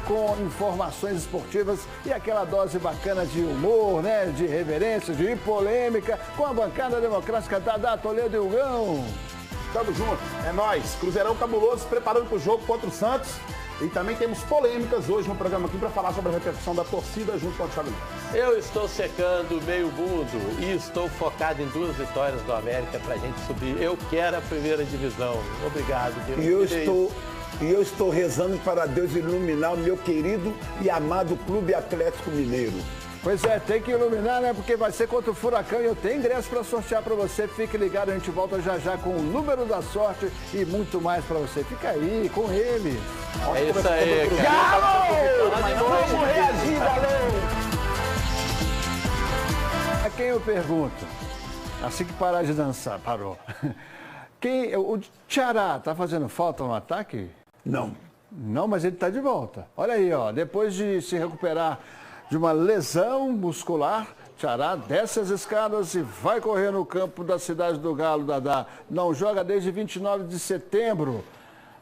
com informações esportivas e aquela dose bacana de humor, né? De reverência, de polêmica, com a bancada democrática Dadá, Toledo e Hugão. Tamo junto, é nóis. Cruzeirão cabuloso, se preparando para o jogo contra o Santos. E também temos polêmicas hoje no programa aqui para falar sobre a repercussão da torcida junto com o Thiago Nunes. Eu estou secando meio mundo e estou focado em 2 vitórias do América para a gente subir. Eu quero a primeira divisão. Obrigado, Deus. E eu estou rezando para Deus iluminar o meu querido e amado Clube Atlético Mineiro. Pois é, tem que iluminar, né? Porque vai ser contra o Furacão e eu tenho ingresso para sortear para você. Fique ligado, a gente volta já já com o número da sorte e muito mais para você. Fica aí, com ele. É isso aí, cara. Galo! Vamos reagir, galera! A quem eu pergunto? Assim que parar de dançar, parou. O Ceará tá fazendo falta no ataque? Não. Não, mas ele tá de volta. Olha aí, ó. Depois de se recuperar de uma lesão muscular, Ceará desce as escadas e vai correr no campo da cidade do Galo, Dadá. Não joga desde 29 de setembro,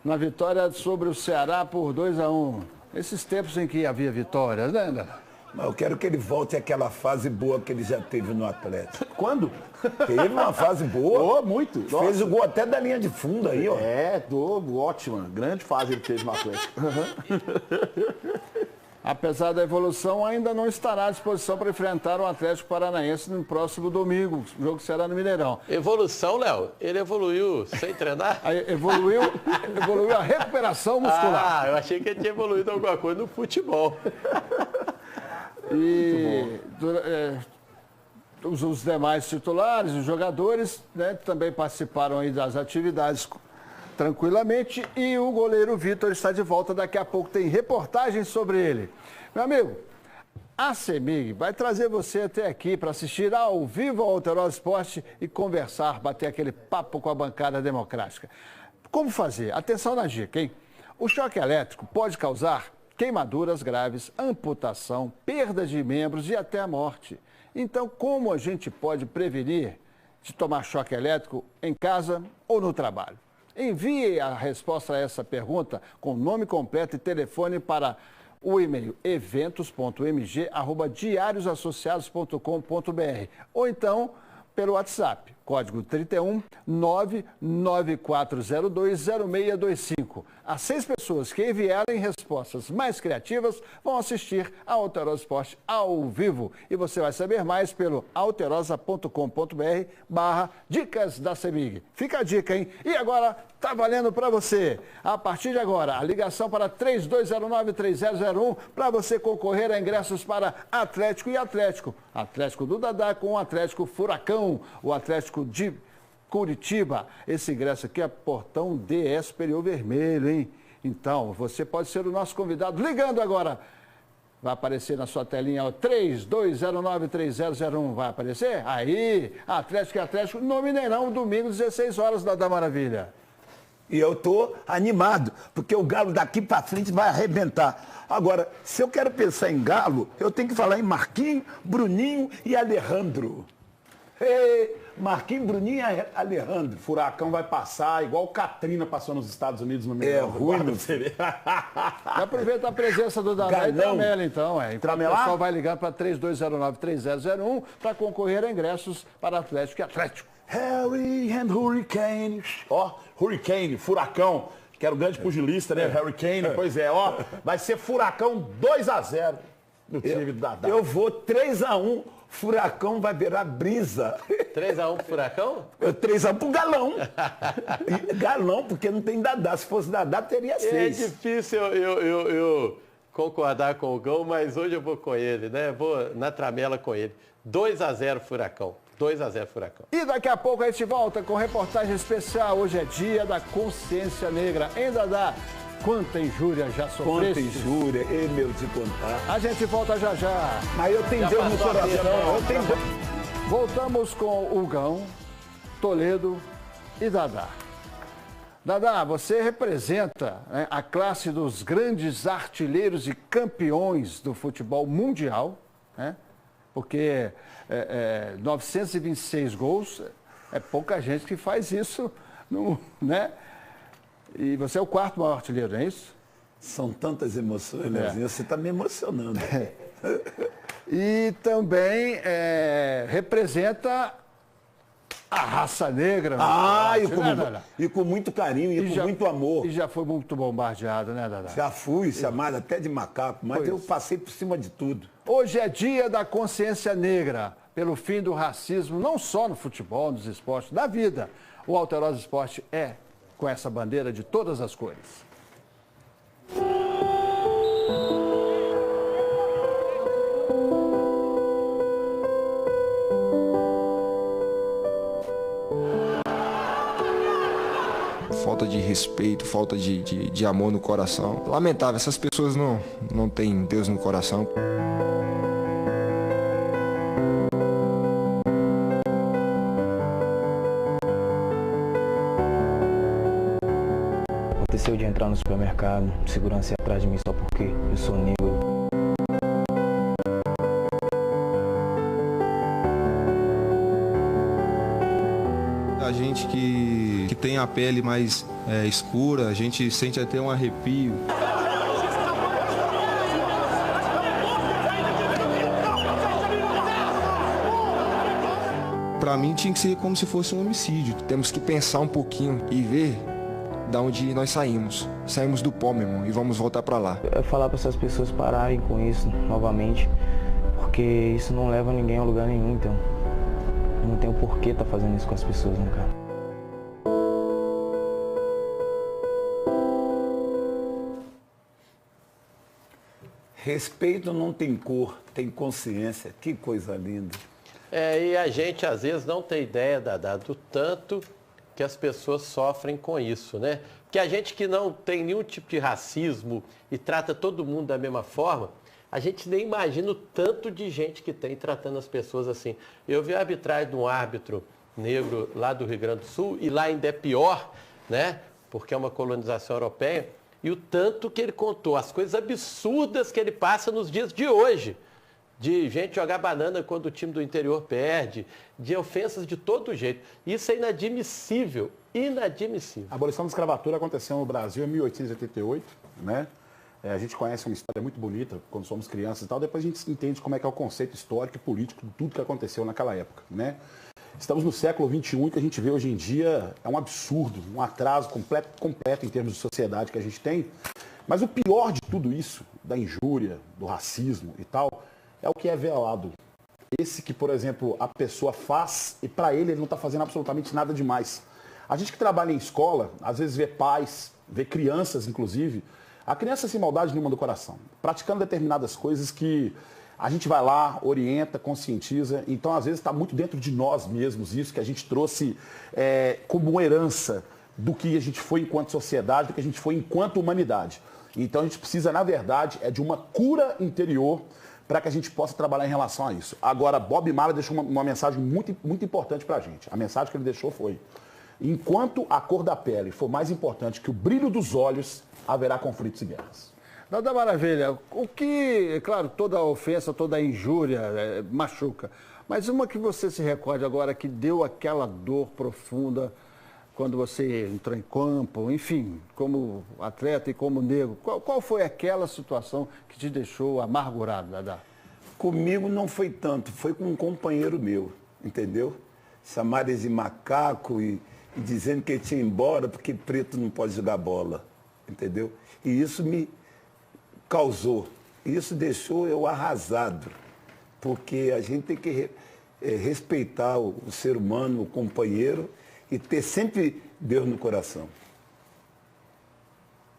na vitória sobre o Ceará por 2-1. Esses tempos em que havia vitórias, né, Dadá? Mas eu quero que ele volte àquela fase boa que ele já teve no Atlético. Quando? Teve uma fase boa. Oh, muito. Fez o gol até da linha de fundo aí, ó. Ótima. Grande fase ele teve no Atlético. Apesar da evolução, ainda não estará à disposição para enfrentar o Atlético Paranaense no próximo domingo. O jogo será no Mineirão. Evolução, Léo? Ele evoluiu sem treinar? Aí evoluiu a recuperação muscular. Ah, eu achei que ele tinha evoluído alguma coisa no futebol. E os demais titulares, os jogadores, né, também participaram aí das atividades tranquilamente, e o goleiro Vitor está de volta. Daqui a pouco tem reportagem sobre ele. Meu amigo, a CEMIG vai trazer você até aqui para assistir ao vivo ao Alterosa Esporte e conversar, bater aquele papo com a bancada democrática. Como fazer? Atenção na dica, hein? O choque elétrico pode causar queimaduras graves, amputação, perda de membros e até a morte. Então, como a gente pode prevenir de tomar choque elétrico em casa ou no trabalho? Envie a resposta a essa pergunta com nome completo e telefone para o e-mail eventos.mg@diariosassociados.com.br ou então pelo WhatsApp, código 31 994020625. As 6 pessoas que enviarem respostas mais criativas vão assistir ao Alterosa Esporte ao vivo. E você vai saber mais pelo alterosa.com.br/dicas da CEMIG. Fica a dica, hein? E agora tá valendo para você. A partir de agora, a ligação para 3209-3001 para você concorrer a ingressos para Atlético e Atlético. Atlético do Dadá com o Atlético Furacão, o Atlético de Curitiba. Esse ingresso aqui é portão DE Superior Vermelho, hein? Então, você pode ser o nosso convidado ligando agora. Vai aparecer na sua telinha, ó, 3209-3001. Vai aparecer? Aí, Atlético e Atlético no Mineirão, domingo, 16 horas, da Maravilha. E eu tô animado, porque o Galo daqui para frente vai arrebentar. Agora, se eu quero pensar em Galo, eu tenho que falar em Marquinhos, Bruninho e Alejandro. Marquinhos, Bruninho e Alejandro. Furacão vai passar igual o Katrina passou nos Estados Unidos no meio. É ruim, meu filho. Aproveita a presença do Dadá e Tramela, então. Então, o pessoal vai ligar para 3209-3001 para concorrer a ingressos para Atlético e Atlético. Harry and Hurricane. Ó, Hurricane, Furacão, que era o grande pugilista, né? Hurricane, pois é, ó. Vai ser Furacão 2-0 no time do Dadá. Eu vou 3-1. Furacão vai virar brisa. 3-1 pro Furacão? 3-1 pro Galão. Galão, porque não tem Dadá. Se fosse Dadá, teria 6. É difícil eu concordar com o Gão, mas hoje eu vou com ele, né? Vou na tramela com ele. 2-0 Furacão. 2-0 Furacão. E daqui a pouco a gente volta com reportagem especial. Hoje é dia da consciência negra. Ainda dá. Quanta injúria já sofreste? Quanta injúria, meu, de contar. A gente volta já já. Mas eu tenho Deus no coração. Eu tenho Deus. Voltamos com o Hugão, Toledo e Dadá. Dadá, você representa, né, a classe dos grandes artilheiros e campeões do futebol mundial, né? Porque 926 gols, é pouca gente que faz isso, né? E você é o 4º maior artilheiro, não é isso? São tantas emoções, Leozinho, você está me emocionando. E também representa a raça negra. E com muito carinho, e com muito amor. E já foi muito bombardeado, né, Dadá? Já fui chamado até de macaco, mas eu passei por cima de tudo. Hoje é dia da consciência negra, pelo fim do racismo, não só no futebol, nos esportes, na vida. O Alterosa Esporte é com essa bandeira de todas as cores. Falta de respeito, falta de amor no coração. Lamentável, essas pessoas não têm Deus no coração. Aconteceu de entrar no supermercado, segurança ir atrás de mim só porque eu sou negro. A gente que tem a pele mais escura, a gente sente até um arrepio. Para mim tinha que ser como se fosse um homicídio. Temos que pensar um pouquinho e ver da onde nós saímos. Saímos do pó, meu irmão, e vamos voltar para lá. É falar para essas pessoas pararem com isso novamente, porque isso não leva ninguém a lugar nenhum, então não tem o porquê estar fazendo isso com as pessoas, né, cara? Respeito não tem cor, tem consciência. Que coisa linda. E a gente às vezes não tem ideia, Dadá, do tanto que as pessoas sofrem com isso, né? Porque a gente que não tem nenhum tipo de racismo e trata todo mundo da mesma forma, a gente nem imagina o tanto de gente que tem tratando as pessoas assim. Eu vi a arbitragem de um árbitro negro lá do Rio Grande do Sul, e lá ainda é pior, né? Porque é uma colonização europeia, e o tanto que ele contou, as coisas absurdas que ele passa nos dias de hoje. De gente jogar banana quando o time do interior perde, de ofensas de todo jeito. Isso é inadmissível, inadmissível. A abolição da escravatura aconteceu no Brasil em 1888, né? A gente conhece uma história muito bonita quando somos crianças e tal, depois a gente entende como é que é o conceito histórico e político de tudo que aconteceu naquela época, né? Estamos no século XXI, e que a gente vê hoje em dia é um absurdo, um atraso completo em termos de sociedade que a gente tem. Mas o pior de tudo isso, da injúria, do racismo e tal, é o que é velado. Esse que, por exemplo, a pessoa faz e para ele não está fazendo absolutamente nada demais. A gente que trabalha em escola, às vezes vê pais, vê crianças, inclusive, a criança sem maldade nenhuma do coração, praticando determinadas coisas que a gente vai lá, orienta, conscientiza. Então, às vezes, está muito dentro de nós mesmos isso que a gente trouxe como uma herança do que a gente foi enquanto sociedade, do que a gente foi enquanto humanidade. Então, a gente precisa, na verdade, de uma cura interior para que a gente possa trabalhar em relação a isso. Agora, Bob Marley deixou uma mensagem muito, muito importante para a gente. A mensagem que ele deixou foi: enquanto a cor da pele for mais importante que o brilho dos olhos, haverá conflitos e guerras. Nada maravilha. O que, claro, toda ofensa, toda injúria machuca. Mas uma que você se recorde agora que deu aquela dor profunda quando você entrou em campo, enfim, como atleta e como negro, qual foi aquela situação que te deixou amargurado, Dadá? Comigo não foi tanto, foi com um companheiro meu, entendeu? Chamaram ele de macaco e dizendo que ele tinha ido embora porque preto não pode jogar bola, entendeu? E isso me causou, isso deixou eu arrasado, porque a gente tem que respeitar o ser humano, o companheiro, e ter sempre Deus no coração.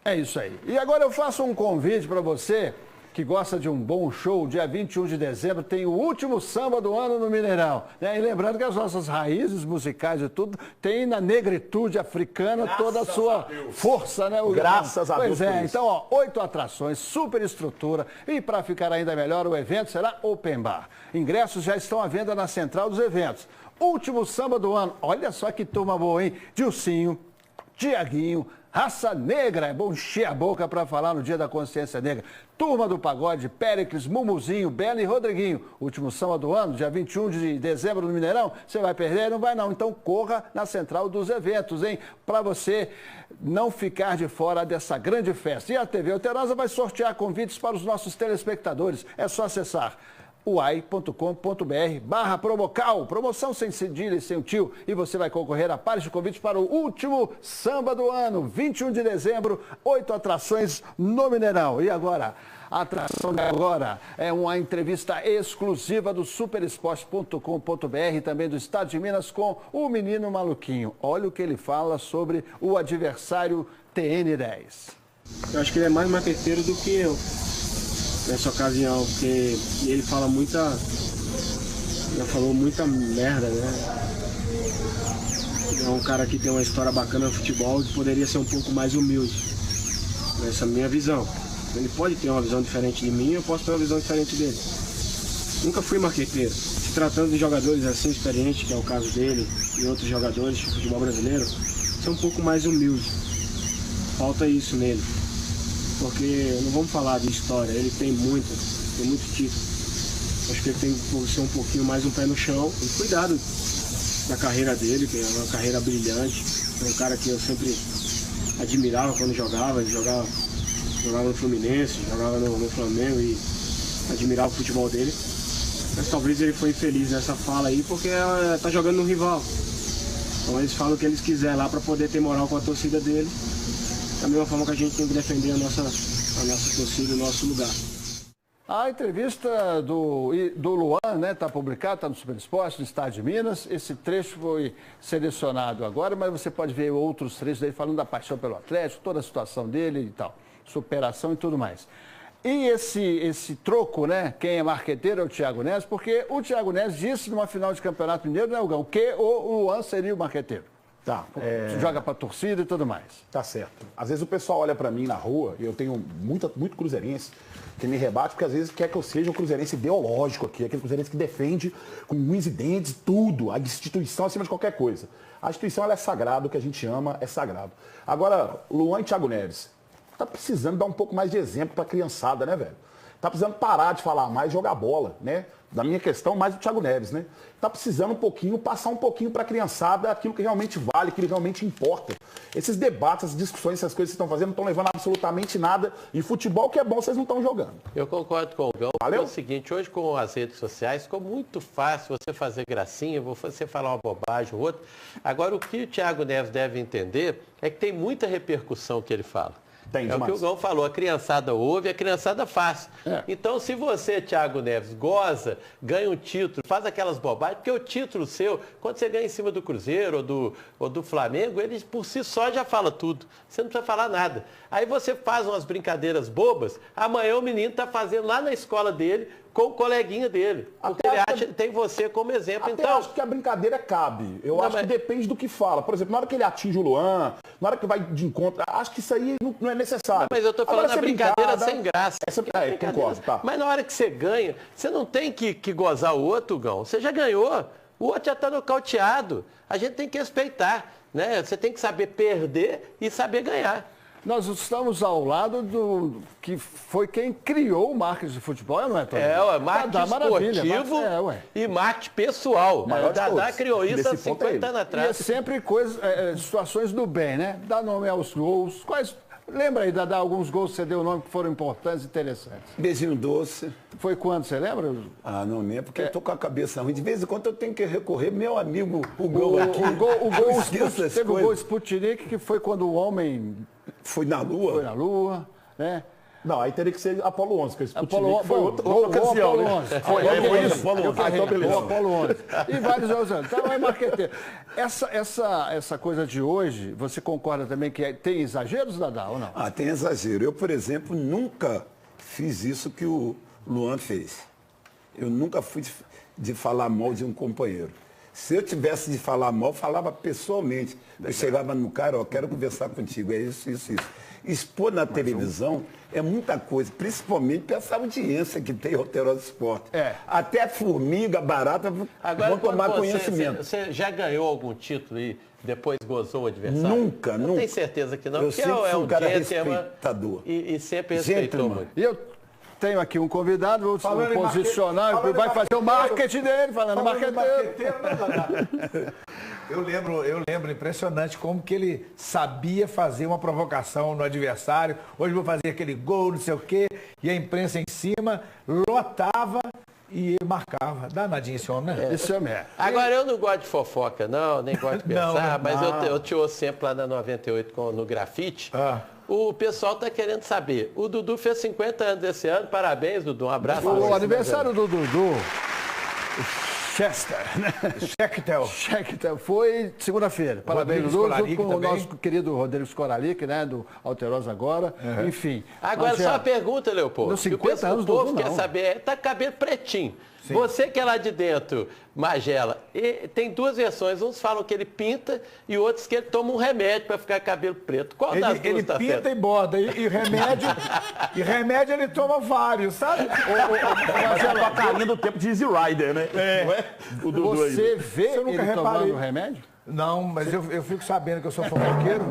É isso aí. E agora eu faço um convite para você que gosta de um bom show. Dia 21 de dezembro tem o último samba do ano no Mineirão. Né? E lembrando que as nossas raízes musicais e tudo tem na negritude africana toda a sua força, né? Graças a Deus. Pois é, então, ó, 8 atrações, super estrutura. E para ficar ainda melhor, o evento será open bar. Ingressos já estão à venda na central dos eventos. Último samba do ano. Olha só que turma boa, hein? Dilcinho, Tiaguinho, Raça Negra, é bom encher a boca para falar no Dia da Consciência Negra. Turma do Pagode, Péricles, Mumuzinho, Bela e Rodriguinho. Último samba do ano, dia 21 de dezembro no Mineirão. Você vai perder? Não vai não. Então corra na central dos eventos, hein? Para você não ficar de fora dessa grande festa. E a TV Alterosa vai sortear convites para os nossos telespectadores. É só acessar uai.com.br/promocal, promoção sem cedilha e sem o tio, e você vai concorrer a pares de convites para o último samba do ano, 21 de dezembro, 8 atrações no Mineirão. E agora, a atração de agora é uma entrevista exclusiva do superesporte.com.br e também do Estado de Minas com o Menino Maluquinho. Olha o que ele fala sobre o adversário TN10. Eu acho que ele é mais marqueteiro do que eu nessa ocasião, porque ele fala já falou muita merda, né? É um cara que tem uma história bacana no futebol e poderia ser um pouco mais humilde, nessa minha visão. Ele pode ter uma visão diferente de mim, eu posso ter uma visão diferente dele. Nunca fui marqueteiro. Se tratando de jogadores assim experientes, que é o caso dele, e outros jogadores de futebol brasileiro, ser um pouco mais humilde. Falta isso nele. Porque não vamos falar de história, ele tem muito título. Acho que ele tem que ser um pouquinho mais um pé no chão e cuidado da carreira dele, que é uma carreira brilhante. É um cara que eu sempre admirava quando jogava, ele jogava no Fluminense, jogava no Flamengo e admirava o futebol dele. Mas talvez ele foi infeliz nessa fala aí porque tá jogando no rival. Então eles falam o que eles quiserem lá para poder ter moral com a torcida dele. Da mesma forma que a gente tem que defender a nossa torcida, o nosso lugar. A entrevista do Luan, né, está publicada, está no Super Esporte, no Estado de Minas. Esse trecho foi selecionado agora, mas você pode ver outros trechos dele falando da paixão pelo Atlético, toda a situação dele e tal, superação e tudo mais. E esse troco, né, quem é marqueteiro é o Thiago Neves, porque o Thiago Neves disse numa final de Campeonato Mineiro, né, Gão, que o Luan seria o marqueteiro. Tá. Joga pra torcida e tudo mais. Tá certo. Às vezes o pessoal olha pra mim na rua, e eu tenho muito cruzeirense que me rebate, porque às vezes quer que eu seja um cruzeirense ideológico aqui, aquele cruzeirense que defende com unhas e dentes tudo, a instituição acima de qualquer coisa. A instituição ela é sagrada, o que a gente ama é sagrado. Agora, Luan e Thiago Neves, tá precisando dar um pouco mais de exemplo pra criançada, né, velho? Tá precisando parar de falar mais e jogar bola, né? Da minha questão, mais o Thiago Neves, né? Tá precisando passar um pouquinho para a criançada aquilo que realmente vale, que realmente importa. Esses debates, essas discussões, essas coisas que vocês estão fazendo não estão levando a absolutamente nada. E futebol que é bom, vocês não estão jogando. Eu concordo com o Gão. Valeu? É o seguinte, hoje com as redes sociais ficou muito fácil você fazer gracinha, você falar uma bobagem ou outra. Agora, o que o Thiago Neves deve entender é que tem muita repercussão que ele fala. É o que o Gão falou, a criançada ouve, a criançada faz. Então, se você, Thiago Neves, goza, ganha um título, faz aquelas bobagens, porque o título seu, quando você ganha em cima do Cruzeiro ou do Flamengo, ele por si só já fala tudo. Você não precisa falar nada. Aí você faz umas brincadeiras bobas, amanhã o menino está fazendo lá na escola dele, com o coleguinha dele. Porque ele acha que tem você como exemplo. Até então, acho que a brincadeira cabe. Eu acho que depende do que fala. Por exemplo, na hora que ele atinge o Luan, na hora que vai de encontro, acho que isso aí não é necessário. Mas eu estou falando da brincadeira sem graça. Concordo, tá. Mas na hora que você ganha, você não tem que gozar o outro, Gão. Você já ganhou. O outro já está nocauteado. A gente tem que respeitar, né? Você tem que saber perder e saber ganhar. Nós estamos ao lado do que foi quem criou o marketing de futebol, não é, Tony? Marketing esportivo e marketing pessoal. O Dadá criou isso há 50 anos atrás. E é sempre situações do bem, né? Dá nome aos gols. Lembra aí, Dadá, alguns gols que você deu nome que foram importantes e interessantes? Beijinho doce. Foi quando, você lembra? Ah, não lembro, porque eu tô com a cabeça ruim. De vez em quando eu tenho que recorrer, meu amigo, o gol aqui. Teve o gol Sputnik, que foi quando o homem... Foi na Lua? Foi na Lua, né? Não, aí teria que ser Apolo 11, que esse Apolo, foi outra ocasião, Apolo né? 11. Foi isso? Apolo 11. E vários outros anos. Então é marqueteiro. Essa coisa de hoje, você concorda também que tem exageros, Dadá, ou não? Ah, tem exagero. Eu, por exemplo, nunca fiz isso que o Luan fez. Eu nunca fui de falar mal de um companheiro. Se eu tivesse de falar mal, falava pessoalmente. Eu chegava no cara, ó, quero conversar contigo, é isso, isso, isso. Expor na televisão é muita coisa, principalmente para essa audiência que tem Alterosa Esporte. Até formiga, barata, Agora, vão tomar conhecimento. Você já ganhou algum título e depois gozou o adversário? Nunca, não nunca. Tenho certeza que não, Eu porque sempre é fui um um cara gentleman respeitador. E sempre respeitou Gentleman. muito. E eu tenho aqui um convidado, vou posicionar, vai fazer o marketing dele, falando marqueteiro. Eu lembro impressionante como que ele sabia fazer uma provocação no adversário. Hoje vou fazer aquele gol, não sei o quê, e a imprensa em cima lotava e ele marcava. Danadinho esse homem, né? Esse homem é. Agora, eu não gosto de fofoca, não, nem gosto de pensar, mas eu te ouço sempre lá na 98 no grafite. O pessoal está querendo saber. O Dudu fez 50 anos esse ano. Parabéns, Dudu. Um abraço. O aniversário do Dudu, Chester, né? Schecter, foi segunda-feira. Parabéns, Dudu, junto com o nosso querido Rodrigo Skoralik, né? Do Alterosa agora. Enfim. Agora, só uma pergunta, Leopoldo. Nos 50 anos o povo Dudu, quer não. saber. Tá com cabelo pretinho. Sim. Você que é lá de dentro, Magela, tem duas versões. Uns falam que ele pinta e outros que ele toma um remédio para ficar cabelo preto. Qual das duas Ele tá pinta certo? e borda. E remédio ele toma vários, sabe? Mas é a carinha do tempo de Easy Rider, né? Não é? O Dudu aí. Você vê Eu nunca ele tomando reparei. remédio? Não, mas eu fico sabendo que eu sou fofoqueiro.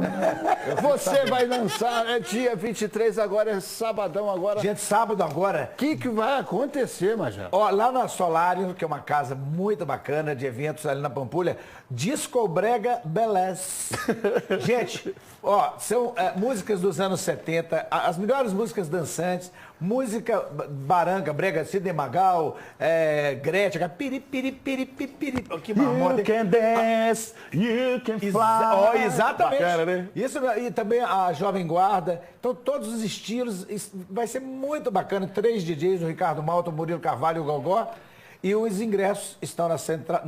Você vai lançar, é dia 23 agora, é sabadão agora. Gente, sábado agora, O que vai acontecer, Major? ó, lá na Solário, que é uma casa muito bacana de eventos ali na Pampulha, Discobrega Belez. Gente, ó, são músicas dos anos 70, as melhores músicas dançantes, música baranga, brega, Sidney Magal, Gretchen, piri, piri, piri, piri, piri, que marmota. You can dance, you can fly. Ó, exatamente. Bacana, né? Isso, e também a Jovem Guarda. Então, todos os estilos. Vai ser muito bacana. 3 DJs, o Ricardo Malta, o Murilo Carvalho e o Gogó. E os ingressos estão na central.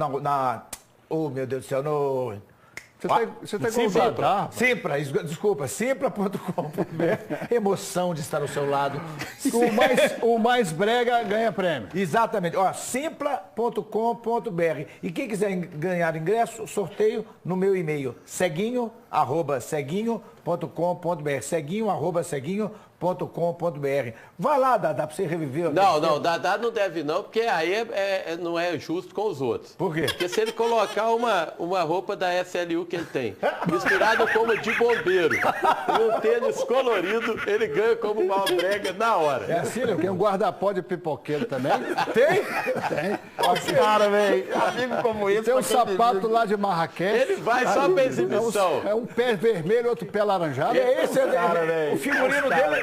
Oh, meu Deus do céu, no. Você tem como usar? Desculpa, simpra.com.br. Emoção de estar ao seu lado. O mais brega ganha prêmio. Exatamente. Ó, simpla.com.br. E quem quiser ganhar ingresso, sorteio no meu e-mail. ceguinho@ceguinho.com.br. ceguinho@ceguinho.com.br. Vai lá, Dadá, pra você reviver. Não, Dadá não deve não, porque aí não é justo com os outros. Por quê? Porque se ele colocar uma roupa da SLU que ele tem, misturada como de bombeiro, e um tênis colorido, ele ganha como uma brega na hora. É assim, né? Tem um guarda-pó de pipoqueiro também. Tem? Cara, velho. Amigo como esse. Tem um sapato lá de Marrakech. Ele vai só pra exibição. É um pé vermelho, outro pé laranjado. O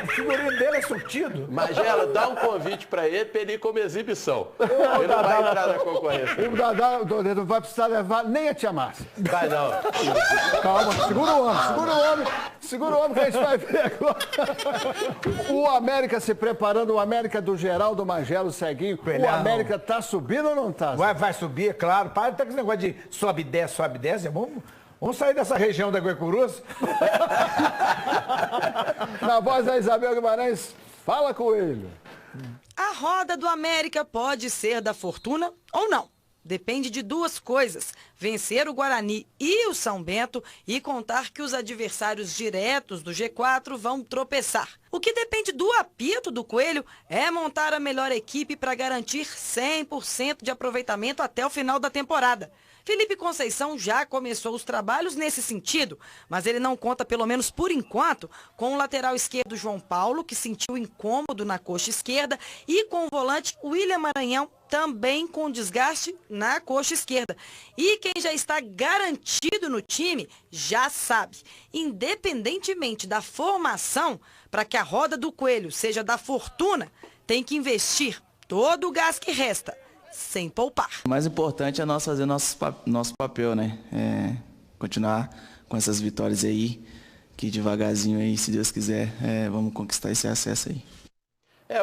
figurino dele é surtido. Magela, dá um convite pra ele ir como exibição. Ele não vai entrar na concorrência. O Dadá não vai precisar levar nem a tia Márcia. Vai não. Calma, segura o homem que a gente vai ver agora. O América se preparando, o América do Geraldo Magelo, Ceguinho. O América tá subindo ou não tá? Vai subir, é claro. Para de ter esse negócio de sobe e desce. Vamos sair dessa região da Guaicurus. Na voz da Isabel Guimarães, fala com ele. A roda do América pode ser da fortuna ou não. Depende de duas coisas: vencer o Guarani e o São Bento e contar que os adversários diretos do G4 vão tropeçar. O que depende do apito do Coelho é montar a melhor equipe para garantir 100% de aproveitamento até o final da temporada. Felipe Conceição já começou os trabalhos nesse sentido, mas ele não conta, pelo menos por enquanto, com o lateral esquerdo João Paulo, que sentiu incômodo na coxa esquerda, e com o volante William Maranhão, também com desgaste na coxa esquerda. E quem já está garantido no time já sabe, independentemente da formação, para que a roda do Coelho seja da fortuna, tem que investir todo o gás que resta, sem poupar. O mais importante é nós fazer nosso papel, né? Continuar com essas vitórias aí, que devagarzinho aí, se Deus quiser, vamos conquistar esse acesso aí.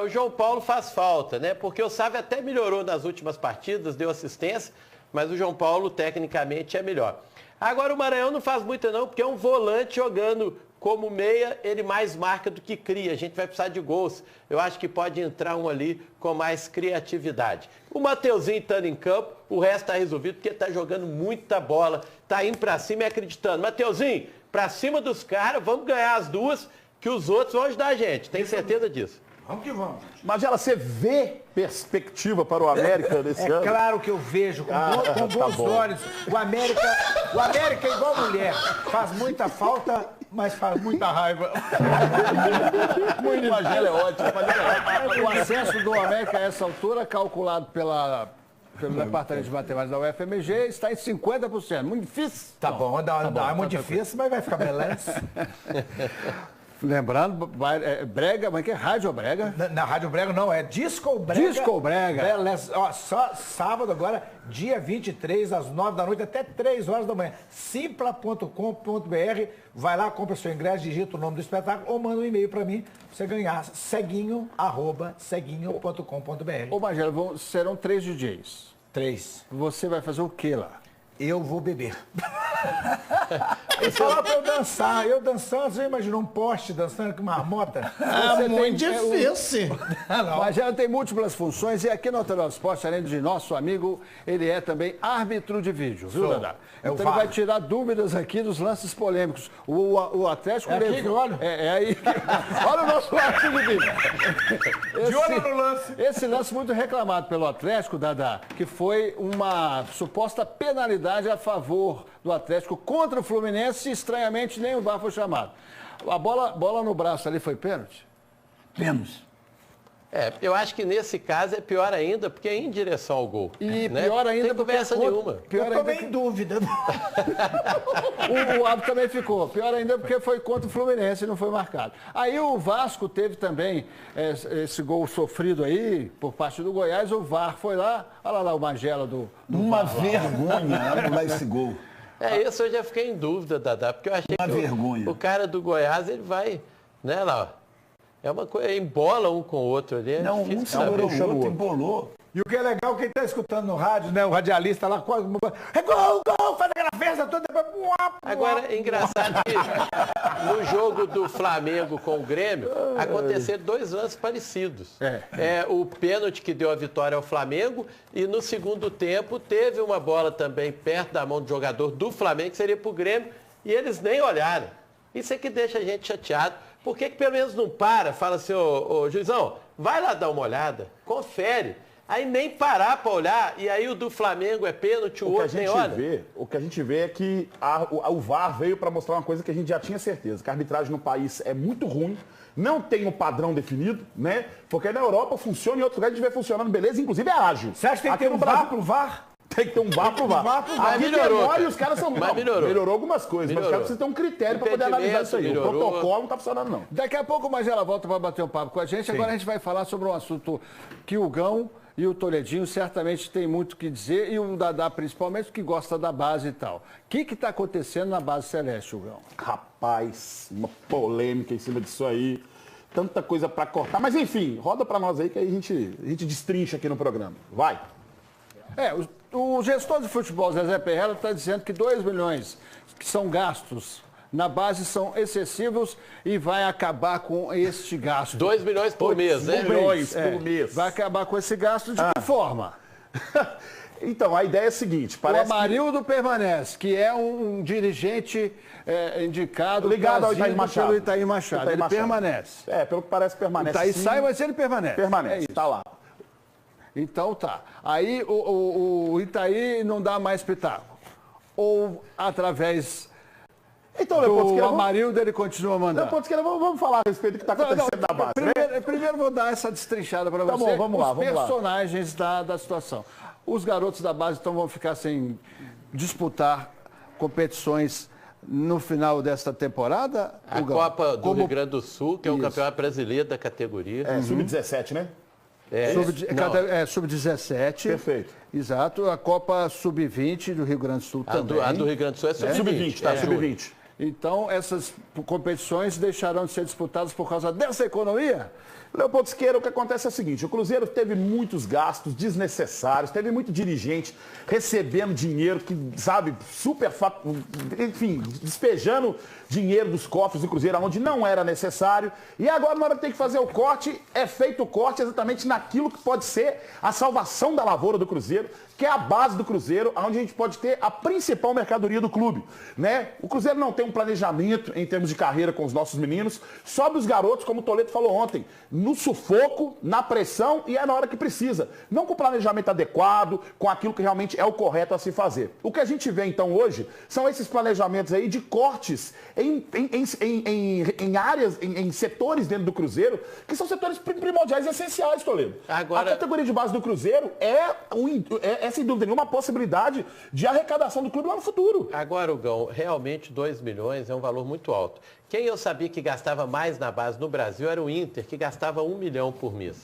O João Paulo faz falta, né? Porque o Sávio até melhorou nas últimas partidas, deu assistência, mas o João Paulo tecnicamente é melhor. Agora o Maranhão não faz muito não, porque é um volante jogando como meia, ele mais marca do que cria. A gente vai precisar de gols. Eu acho que pode entrar um ali com mais criatividade. O Mateuzinho estando em campo, o resto está resolvido, porque está jogando muita bola, está indo para cima e acreditando. Mateuzinho, para cima dos caras, vamos ganhar as duas, que os outros vão ajudar a gente. Tenho certeza disso. Vamos que vamos. Magela, você vê perspectiva para o América nesse ano? É claro que eu vejo, com bons olhos. O América é igual mulher. Faz muita falta, mas faz muita raiva. O Magela é ótimo. O acesso do América a essa altura, calculado pelo Departamento de Matemática da UFMG, está em 50%. Muito difícil. Tá bom, é muito difícil, mas vai ficar beleza. Lembrando, Brega, mas que é Rádio Brega? Na Rádio Brega não, é Disco Brega. Disco Brega. Beleza. Ó, só sábado agora, dia 23, às 9 da noite, até 3 horas da manhã. Simpla.com.br. Vai lá, compra seu ingresso, digita o nome do espetáculo ou manda um e-mail para mim, pra você ganhar ceguinho@ceguinho.com.br. Ô, Magela, serão 3 DJs. 3. Você vai fazer o que lá? Eu vou beber. Eles falaram pra eu dançar. Eu dançando, você imaginou um poste dançando com marmota? Muito difícil. Mas ela tem múltiplas funções e aqui no Hotel Esporte, além de nosso amigo, ele é também árbitro de vídeo, viu, Dadá? Então ele vai tirar dúvidas aqui dos lances polêmicos. O Atlético... É aqui que eu olho? É aí. Olha o nosso árbitro de vídeo. De olho no lance. Esse lance muito reclamado pelo Atlético, Dadá, que foi uma suposta penalidade a favor do Atlético contra o Fluminense, estranhamente nem o VAR foi chamado. A bola no braço ali foi pênalti? Pênalti. Eu acho que nesse caso é pior ainda, porque é em direção ao gol. E né? pior ainda Tem conversa nenhuma. Pior eu também em dúvida. O árbitro também ficou. Pior ainda porque foi contra o Fluminense e não foi marcado. Aí o Vasco teve também esse gol sofrido aí por parte do Goiás. O VAR foi lá. Olha lá o Magela do Uma VAR. vergonha anular esse gol. Isso eu já fiquei em dúvida, Dadá, porque eu achei Uma que vergonha. o cara do Goiás, ele vai, né, lá, ó. É uma coisa, embola um com o outro ali. Não, um segurou o outro, embolou. E o que é legal, quem está escutando no rádio, né? O radialista lá, é gol, faz aquela festa toda. Agora, é engraçado que no jogo do Flamengo com o Grêmio, aconteceram 2 lances parecidos. O pênalti que deu a vitória ao Flamengo e no segundo tempo teve uma bola também perto da mão do jogador do Flamengo, que seria para o Grêmio, e eles nem olharam. Isso é que deixa a gente chateado. Por que pelo menos não fala assim, ô juizão, vai lá dar uma olhada, confere. Aí nem parar para olhar, e aí o do Flamengo é pênalti, o outro nem olha. O que a gente vê é que o VAR veio para mostrar uma coisa que a gente já tinha certeza, que a arbitragem no país é muito ruim, não tem um padrão definido, né? Porque na Europa funciona, em outros lugares a gente vê funcionando, beleza, inclusive é ágil. Você acha que tem que ter um VAR pro VAR? Tem que ter um VAR pro VAR. Mas melhorou. E os caras são... Mas melhorou algumas coisas, mas os caras precisam ter um critério para poder analisar isso aí. Melhorou. O protocolo não tá funcionando, não. Daqui a pouco o Magela volta para bater um papo com a gente. Agora a gente vai falar sobre um assunto que o Gão e o Toledinho certamente tem muito o que dizer, e o Dadá principalmente, que gosta da base e tal. O que está acontecendo na base celeste, Gão? Rapaz, uma polêmica em cima disso aí. Tanta coisa para cortar. Mas enfim, roda para nós aí que aí a gente destrincha aqui no programa. Vai. O gestor de futebol, Zezé Perrella, está dizendo que 2 milhões que são gastos na base são excessivos e vai acabar com este gasto. 2 milhões por mês, né? 2 milhões por mês. Vai acabar com esse gasto de que forma? Então, a ideia é a seguinte, parece o Amarildo permanece, que é um dirigente indicado ligado ao Itaí Machado. Pelo Itaí Machado. Ele permanece. Pelo que parece permanece. O Itaí sai, mas ele permanece. Permanece, tá lá. Então tá. Aí o Itaí não dá mais pitaco. Ou através então, do Amarildo ele continua mandando. Vamos falar a respeito do que está acontecendo na base. Primeiro vou dar essa destrinchada para você. Tá bom, vamos lá. Os personagens da situação. Os garotos da base então vão ficar sem disputar competições no final desta temporada? A Copa do Rio Grande do Sul, que é o campeonato brasileiro da categoria. Sub-17, né? Sub-17. Perfeito. Exato. A Copa Sub-20 do Rio Grande do Sul também. A do Rio Grande do Sul é sub-20. Sub-20, tá? Sub-20. Então, essas competições deixarão de ser disputadas por causa dessa economia? Leopoldo Siqueira, o que acontece é o seguinte, o Cruzeiro teve muitos gastos desnecessários, teve muito dirigente recebendo dinheiro que, sabe, enfim, despejando dinheiro dos cofres do Cruzeiro onde não era necessário. E agora, na hora que tem que fazer o corte, é feito o corte exatamente naquilo que pode ser a salvação da lavoura do Cruzeiro, que é a base do Cruzeiro, onde a gente pode ter a principal mercadoria do clube, né? O Cruzeiro não tem um planejamento em termos de carreira com os nossos meninos, sobe os garotos, como o Toledo falou ontem, no sufoco, na pressão e é na hora que precisa. Não com o planejamento adequado, com aquilo que realmente é o correto a se fazer. O que a gente vê então hoje são esses planejamentos aí de cortes em áreas, em setores dentro do Cruzeiro, que são setores primordiais e essenciais, Toledo. Agora... A categoria de base do Cruzeiro é sem dúvida nenhuma, uma possibilidade de arrecadação do clube lá no futuro. Agora, Hugão, realmente 2 milhões é um valor muito alto. Quem eu sabia que gastava mais na base no Brasil era o Inter, que gastava 1 milhão por mês.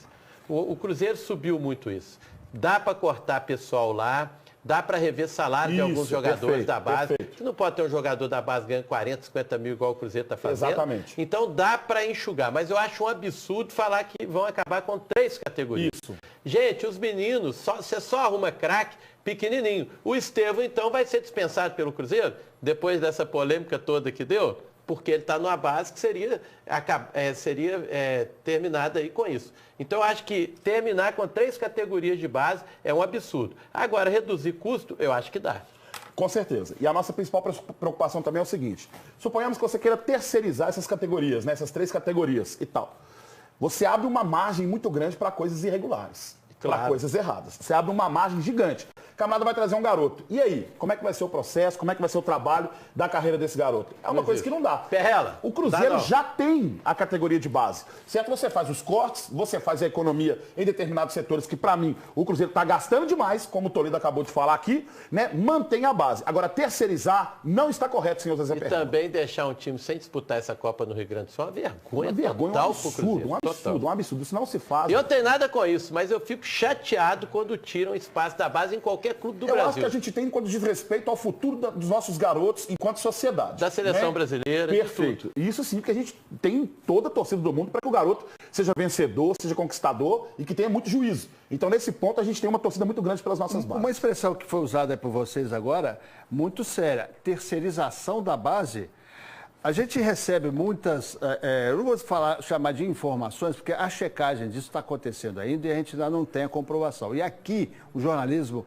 O Cruzeiro subiu muito isso. Dá para cortar pessoal lá, dá para rever salário de alguns jogadores da base. Você não pode ter um jogador da base ganhando 40, 50 mil igual o Cruzeiro está fazendo. Exatamente. Então dá para enxugar. Mas eu acho um absurdo falar que vão acabar com 3 categorias. Isso. Gente, os meninos, você só arruma craque pequenininho. O Estevão, então, vai ser dispensado pelo Cruzeiro, depois dessa polêmica toda que deu, porque ele está numa base que seria terminada aí com isso. Então, eu acho que terminar com 3 categorias de base é um absurdo. Agora, reduzir custo, eu acho que dá. Com certeza. E a nossa principal preocupação também é o seguinte. Suponhamos que você queira terceirizar essas categorias, né, essas 3 categorias e tal. Você abre uma margem muito grande para coisas irregulares, para coisas erradas. Você abre uma margem gigante. O camarada vai trazer um garoto. E aí? Como é que vai ser o processo? Como é que vai ser o trabalho da carreira desse garoto? É uma coisa que não dá. Perrela. O Cruzeiro já tem a categoria de base. Certo? Você faz os cortes, você faz a economia em determinados setores que, para mim, o Cruzeiro está gastando demais, como o Toledo acabou de falar aqui, né? Mantém a base. Agora, terceirizar não está correto, senhor Zezé Perrela. E também deixar um time sem disputar essa Copa no Rio Grande do Sul é uma vergonha. Uma vergonha, total um absurdo, um absurdo. Isso não se faz. Eu não tenho nada com isso, mas eu fico chateado quando tiram espaço da base em qualquer clube do Brasil. Eu acho que a gente tem quando diz respeito ao futuro dos nossos garotos enquanto sociedade. Da seleção brasileira. Perfeito. Isso sim, porque a gente tem toda a torcida do mundo para que o garoto seja vencedor, seja conquistador e que tenha muito juízo. Então, nesse ponto, a gente tem uma torcida muito grande pelas nossas bases. Uma expressão que foi usada por vocês agora, muito séria, terceirização da base. A gente recebe muitas, eu não vou chamar de informações, porque a checagem disso está acontecendo ainda e a gente ainda não tem a comprovação. E aqui, o jornalismo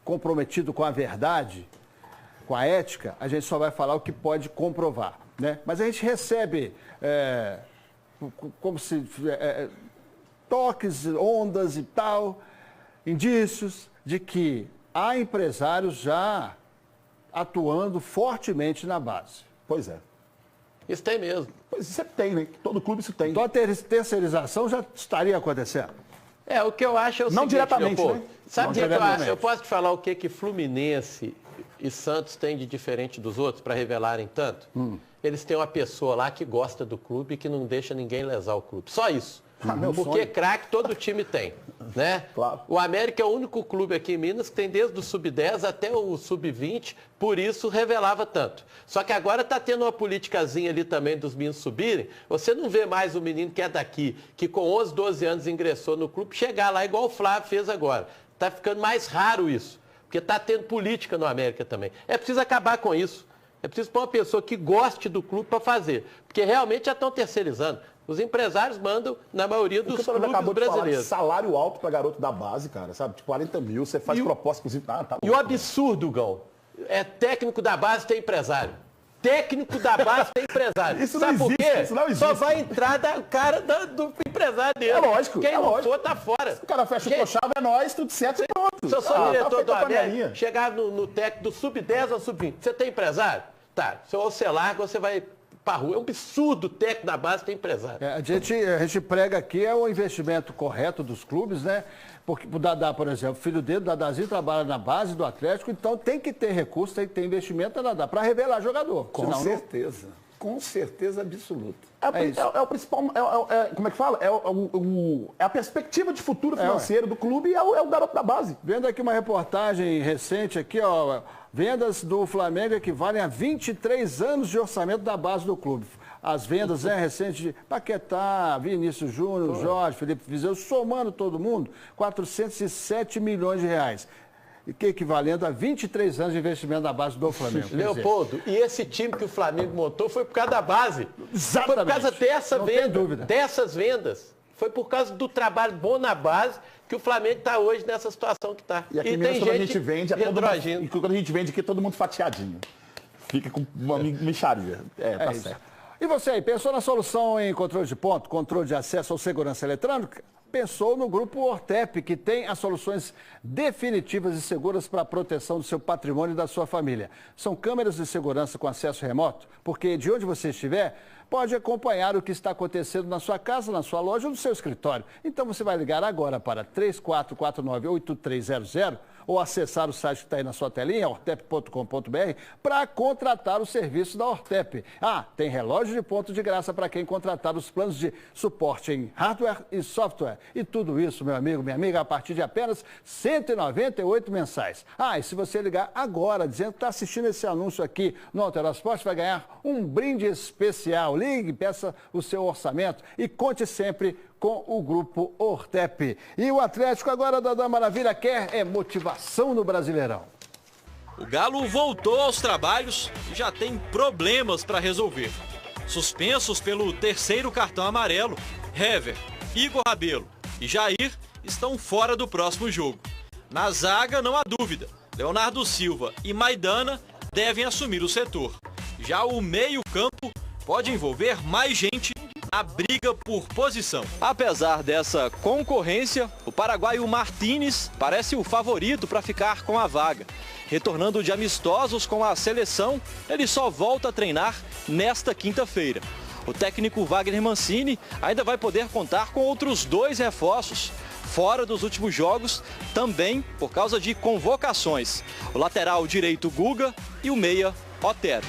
comprometido com a verdade, com a ética, a gente só vai falar o que pode comprovar, né? Mas a gente recebe como se toques, ondas e tal, indícios de que há empresários já atuando fortemente na base. Pois é. Isso tem mesmo. Pois isso tem, né? Todo clube isso tem. Então a terceirização já estaria acontecendo. O que eu acho é o seguinte, não diretamente, né? Sabe o que eu acho? Eu posso te falar o que Fluminense e Santos têm de diferente dos outros para revelarem tanto? Eles têm uma pessoa lá que gosta do clube e que não deixa ninguém lesar o clube. Só isso. Porque craque todo time tem, né? Claro. O América é o único clube aqui em Minas que tem desde o sub-10 até o sub-20, por isso revelava tanto. Só que agora está tendo uma politicazinha ali também dos meninos subirem. Você não vê mais o menino que é daqui, que com 11, 12 anos ingressou no clube, chegar lá igual o Flávio fez agora. Está ficando mais raro isso, porque está tendo política no América também. É preciso acabar com isso. É preciso pôr uma pessoa que goste do clube para fazer, porque realmente já estão terceirizando. Os empresários mandam na maioria dos clubes brasileiros. Salário alto para garoto da base, cara, sabe? Tipo, 40 mil, você faz proposta, inclusive. E o absurdo, Gão, é técnico da base ter empresário. Técnico da base tem empresário. Isso Sabe não por existe, quê? isso não existe. Só vai entrar da cara do empresário dele. É lógico. Quem não for, tá fora. O cara fecha o chave, é nós, tudo certo e pronto. Se eu sou diretor do América, chegar no técnico do sub-10 ou sub-20, você tem empresário? Tá. Se você larga, você vai para rua. É um absurdo o técnico da base ter empresário. A gente prega aqui o investimento correto dos clubes, né? Porque o Dadá, por exemplo, o filho dele, o Dadazinho, trabalha na base do Atlético, então tem que ter recurso, tem que ter investimento na Dadá para revelar jogador. Com certeza. Com certeza absoluta. É o principal. Como é que fala? É a perspectiva de futuro financeiro do clube e é o garoto da base. Vendo aqui uma reportagem recente aqui, ó. Vendas do Flamengo equivalem a 23 anos de orçamento da base do clube. As vendas recentes de Paquetá, Vinícius Júnior, Jorge, Felipe Viseu, somando todo mundo, 407 milhões de reais. Que equivalendo a 23 anos de investimento da base do Flamengo. Leopoldo, e esse time que o Flamengo montou foi por causa da base. Exatamente. Foi por causa dessa Não venda, tem dúvida. dessas vendas. Foi por causa do trabalho bom na base que o Flamengo está hoje nessa situação que está. E aqui em Minas, quando a gente vende, e quando a gente vende aqui, todo mundo fatiadinho. Fica com uma mixaria. Tá isso. certo. E você aí, pensou na solução em controle de ponto, controle de acesso ou segurança eletrônica? Pensou no Grupo Ortep, que tem as soluções definitivas e seguras para a proteção do seu patrimônio e da sua família. São câmeras de segurança com acesso remoto, porque de onde você estiver, pode acompanhar o que está acontecendo na sua casa, na sua loja ou no seu escritório. Então você vai ligar agora para 3449-8300 ou acessar o site que está aí na sua telinha, ortep.com.br, para contratar o serviço da Ortep. Tem relógio de ponto de graça para quem contratar os planos de suporte em hardware e software. E tudo isso, meu amigo, minha amiga, a partir de apenas R$ 198 mensais. E se você ligar agora, dizendo que está assistindo esse anúncio aqui no Alterosport, vai ganhar um brinde especial. Ligue, peça o seu orçamento e conte sempre com o Grupo Ortep. E o Atlético agora, Dadá Maravilha, quer motivação no Brasileirão. O Galo voltou aos trabalhos e já tem problemas para resolver. Suspensos pelo terceiro cartão amarelo, Hever, Igor Rabelo e Jair estão fora do próximo jogo. Na zaga, não há dúvida, Leonardo Silva e Maidana devem assumir o setor. Já o meio-campo pode envolver mais gente na briga por posição. Apesar dessa concorrência, o paraguaio Martínez parece o favorito para ficar com a vaga. Retornando de amistosos com a seleção, ele só volta a treinar nesta quinta-feira. O técnico Wagner Mancini ainda vai poder contar com outros 2 reforços, fora dos últimos jogos, também por causa de convocações. O lateral direito Guga e o meia Otero.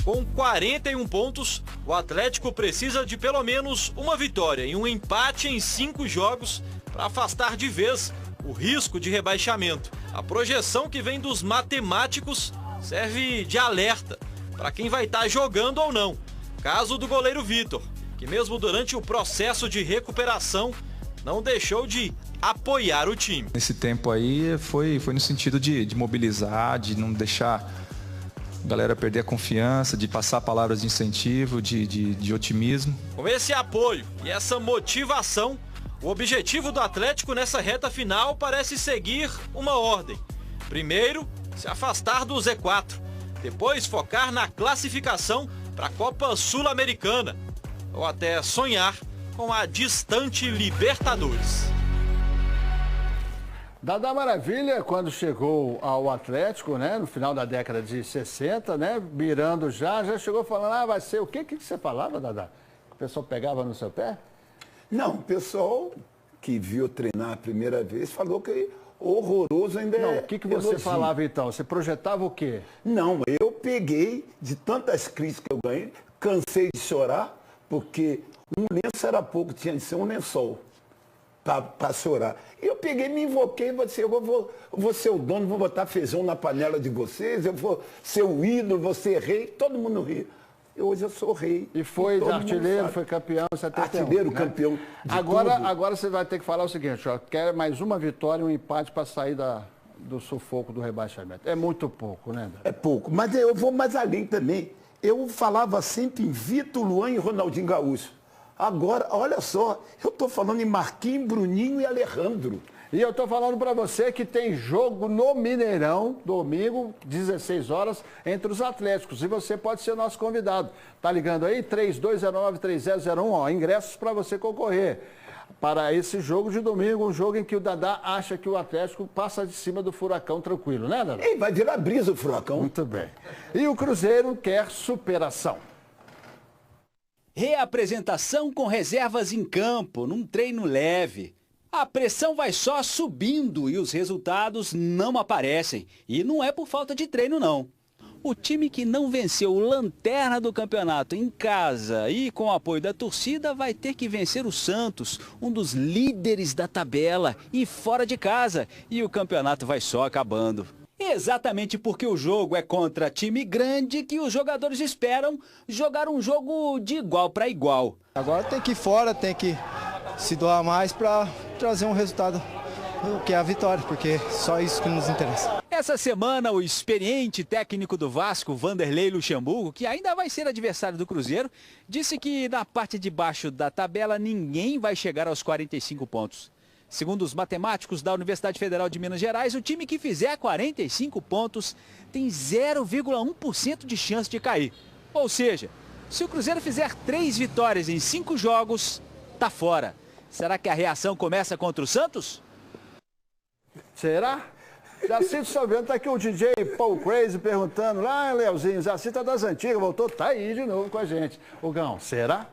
Com 41 pontos, o Atlético precisa de pelo menos uma vitória e um empate em 5 jogos para afastar de vez o risco de rebaixamento. A projeção que vem dos matemáticos serve de alerta para quem vai estar jogando ou não. Caso do goleiro Vitor, que mesmo durante o processo de recuperação não deixou de apoiar o time. Nesse tempo aí foi no sentido de mobilizar, de não deixar a galera perder a confiança, de passar palavras de incentivo, de otimismo. Com esse apoio e essa motivação, o objetivo do Atlético nessa reta final parece seguir uma ordem. Primeiro, se afastar do Z4. Depois, focar na classificação para a Copa Sul-Americana. Ou até sonhar com a distante Libertadores. Dadá Maravilha, quando chegou ao Atlético, né, no final da década de 60, né, mirando já chegou falando, vai ser o quê? O que você falava, Dadá? O pessoal pegava no seu pé? Não, o pessoal que viu treinar a primeira vez falou que horroroso ainda Não, o que você falava então? Você projetava o quê? Não, eu peguei de tantas crises que eu ganhei, cansei de chorar, porque um lenço era pouco, tinha de ser um lençol para chorar. E eu peguei, me invoquei e falei assim, eu vou ser o dono, vou botar feijão na panela de vocês, eu vou ser o ídolo, vou ser rei, todo mundo ri. Hoje eu sou rei. E foi artilheiro, foi campeão em 71. Artilheiro, né? campeão de Agora você vai ter que falar o seguinte, quer mais uma vitória e um empate para sair do sufoco do rebaixamento. É muito pouco, né? É pouco, mas eu vou mais além também. Eu falava sempre em Vitor, Luan e Ronaldinho Gaúcho. Agora, olha só, eu estou falando em Marquinhos, Bruninho e Alejandro. E eu estou falando para você que tem jogo no Mineirão, domingo, 16 horas, entre os Atléticos. E você pode ser nosso convidado. Tá ligando aí? 3209-3001, ingressos para você concorrer. Para esse jogo de domingo, um jogo em que o Dadá acha que o Atlético passa de cima do Furacão tranquilo, né, Dadá? Ei, vai virar brisa o Furacão. Muito bem. E o Cruzeiro quer superação. Reapresentação com reservas em campo, num treino leve. A pressão vai só subindo e os resultados não aparecem. E não é por falta de treino, não. O time que não venceu o lanterna do campeonato em casa e com o apoio da torcida vai ter que vencer o Santos, um dos líderes da tabela, e fora de casa. E o campeonato vai só acabando. Exatamente porque o jogo é contra time grande que os jogadores esperam jogar um jogo de igual para igual. Agora tem que ir fora, tem que se doar mais para trazer um resultado que é a vitória, porque só isso que nos interessa. Essa semana, o experiente técnico do Vasco, Vanderlei Luxemburgo, que ainda vai ser adversário do Cruzeiro, disse que na parte de baixo da tabela ninguém vai chegar aos 45 pontos. Segundo os matemáticos da Universidade Federal de Minas Gerais, o time que fizer 45 pontos tem 0,1% de chance de cair. Ou seja, se o Cruzeiro fizer 3 vitórias em 5 jogos, tá fora. Será que a reação começa contra o Santos? Será? Jacinto Salvendo, tá aqui o DJ Paul Crazy perguntando, lá, Leozinho, Jacinto é das antigas, voltou, tá aí de novo com a gente. Gão, será?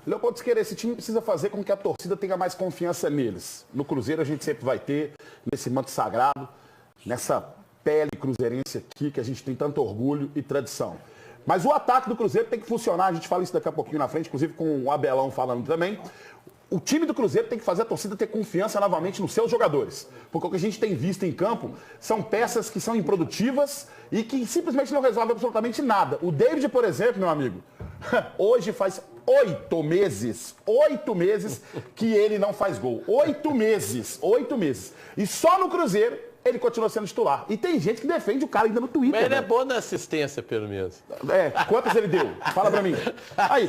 Leopoldo Siqueira, esse time precisa fazer com que a torcida tenha mais confiança neles. No Cruzeiro a gente sempre vai ter, nesse manto sagrado, nessa pele cruzeirense aqui, que a gente tem tanto orgulho e tradição. Mas o ataque do Cruzeiro tem que funcionar, a gente fala isso daqui a pouquinho na frente, inclusive com o Abelão falando também. O time do Cruzeiro tem que fazer a torcida ter confiança novamente nos seus jogadores. Porque o que a gente tem visto em campo são peças que são improdutivas e que simplesmente não resolvem absolutamente nada. O David, por exemplo, meu amigo, hoje faz 8 meses que ele não faz gol. 8 meses. E só no Cruzeiro ele continua sendo titular. E tem gente que defende o cara ainda no Twitter. Mas ele é bom na assistência, pelo menos. Quantas ele deu? Fala pra mim. Aí,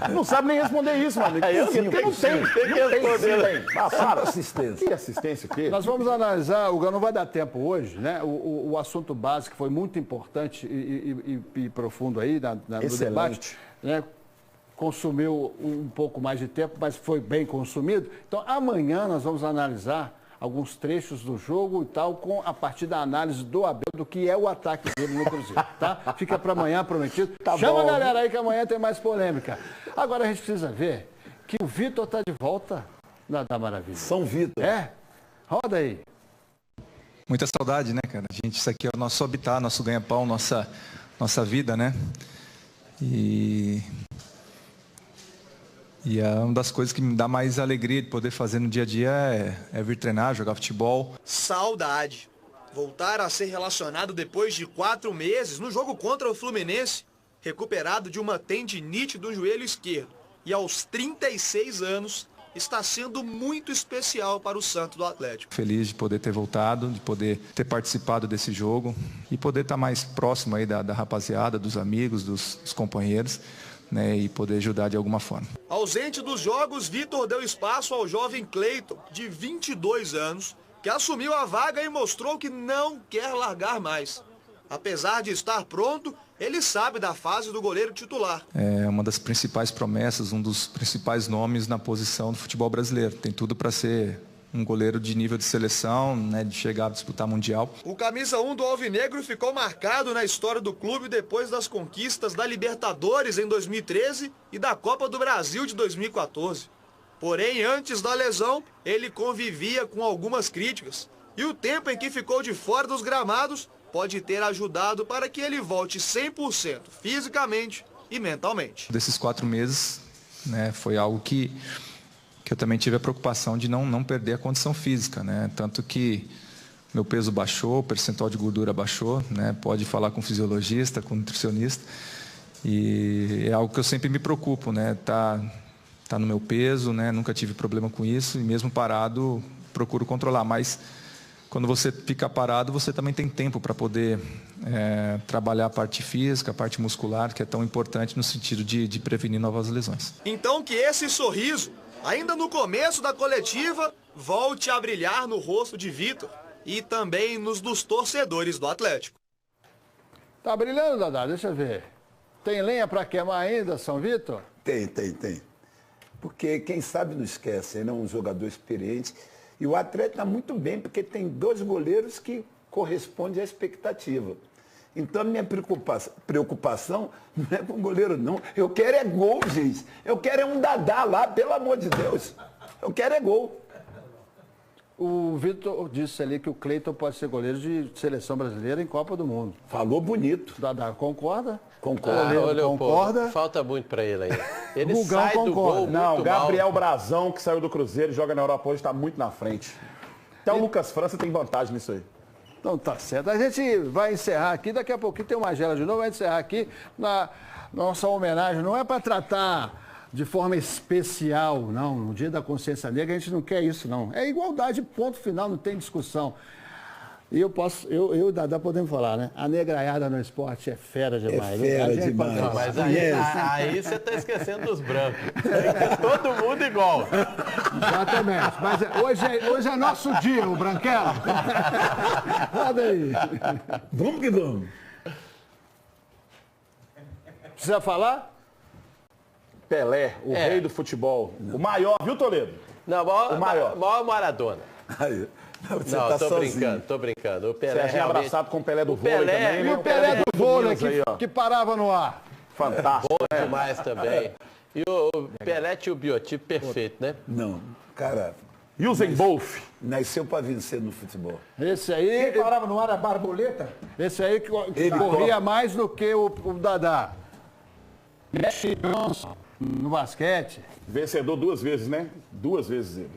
não sabe nem responder isso, meu amigo. Porque não tem. Para. Assistência. Que assistência que? Nós vamos analisar, o Gão, não vai dar tempo hoje, né? O assunto básico foi muito importante e profundo aí no debate, né? Consumiu um pouco mais de tempo, mas foi bem consumido. Então, amanhã nós vamos analisar alguns trechos do jogo e tal, a partir da análise do Abel, do que é o ataque dele no Cruzeiro, tá? Fica para amanhã prometido. Chama a galera aí que amanhã tem mais polêmica. Agora a gente precisa ver que o Vitor está de volta da Maravilha. São Vitor. Roda aí. Muita saudade, né, cara? Isso aqui é o nosso habitat, nosso ganha-pão, nossa vida, né? E é uma das coisas que me dá mais alegria de poder fazer no dia a dia é vir treinar, jogar futebol. Saudade. Voltar a ser relacionado depois de 4 meses no jogo contra o Fluminense, recuperado de uma tendinite do joelho esquerdo. E aos 36 anos, está sendo muito especial para o Santos do Atlético. Feliz de poder ter voltado, de poder ter participado desse jogo e poder estar mais próximo aí da rapaziada, dos amigos, dos companheiros. Né, e poder ajudar de alguma forma. Ausente dos jogos, Vitor deu espaço ao jovem Cleiton, de 22 anos, que assumiu a vaga e mostrou que não quer largar mais. Apesar de estar pronto, ele sabe da fase do goleiro titular. É uma das principais promessas, um dos principais nomes na posição do futebol brasileiro. Tem tudo para ser um goleiro de nível de seleção, né, de chegar a disputar mundial. O camisa 1 do Alvinegro ficou marcado na história do clube depois das conquistas da Libertadores em 2013 e da Copa do Brasil de 2014. Porém, antes da lesão, ele convivia com algumas críticas. E o tempo em que ficou de fora dos gramados pode ter ajudado para que ele volte 100% fisicamente e mentalmente. Desses 4 meses, né, foi algo que eu também tive a preocupação de não perder a condição física, né? Tanto que meu peso baixou, o percentual de gordura baixou, né? Pode falar com fisiologista, com nutricionista. E é algo que eu sempre me preocupo, né? Tá no meu peso, né? Nunca tive problema com isso e mesmo parado procuro controlar. Mas quando você fica parado, você também tem tempo para poder trabalhar a parte física, a parte muscular, que é tão importante no sentido de prevenir novas lesões. Então que esse sorriso, ainda no começo da coletiva, volte a brilhar no rosto de Vitor e também nos dos torcedores do Atlético. Tá brilhando, Dadá? Deixa eu ver. Tem lenha para queimar ainda, São Vitor? Tem. Porque quem sabe não esquece, ele é um jogador experiente. E o Atlético está muito bem, porque tem 2 goleiros que correspondem à expectativa. Então, a minha preocupação não é com o goleiro, não. Eu quero é gol, gente. Eu quero é um Dadá lá, pelo amor de Deus. Eu quero é gol. O Vitor disse ali que o Cleiton pode ser goleiro de seleção brasileira em Copa do Mundo. Falou bonito. Dadá, concorda? Olha, concorda? Falta muito para ele aí. Ele Rugão sai do concorda. gol Não, muito Gabriel mal. Brazão, que saiu do Cruzeiro e joga na Europa hoje, está muito na frente. Até o Lucas França tem vantagem nisso aí. Então tá certo. A gente vai encerrar aqui, daqui a pouquinho tem uma Magela de novo, vai encerrar aqui na nossa homenagem. Não é para tratar de forma especial, não. No Dia da Consciência Negra a gente não quer isso, não. É igualdade, ponto final, não tem discussão. E eu e o Dadá podemos falar, né? A negraiada no esporte é fera demais. É fera demais. Não, mas aí você está esquecendo dos brancos. Tem que ser todo mundo igual. Exatamente. Mas hoje é nosso dia, o Branquelo. Roda aí. Vamos que vamos. Precisa falar? Pelé, o rei do futebol. O maior, viu, Toledo? Não, o maior Maradona. Aí, você Não, tá tô sozinho. brincando. O Pelé Serginho realmente... abraçado com o Pelé do vôlei Pelé, também. E né? o Pelé do vôlei aí, ó. que parava no ar. Fantástico. Bom demais também. E o Pelé tinha o biotipo perfeito, né? Não, cara, Usain Bolt. nasceu para vencer no futebol. Esse aí, Quem parava no ar a borboleta? esse aí que Ele corria mais do que o Dadá. Messi Johnson no basquete. Vencedor 2 vezes, né? 2 vezes ele.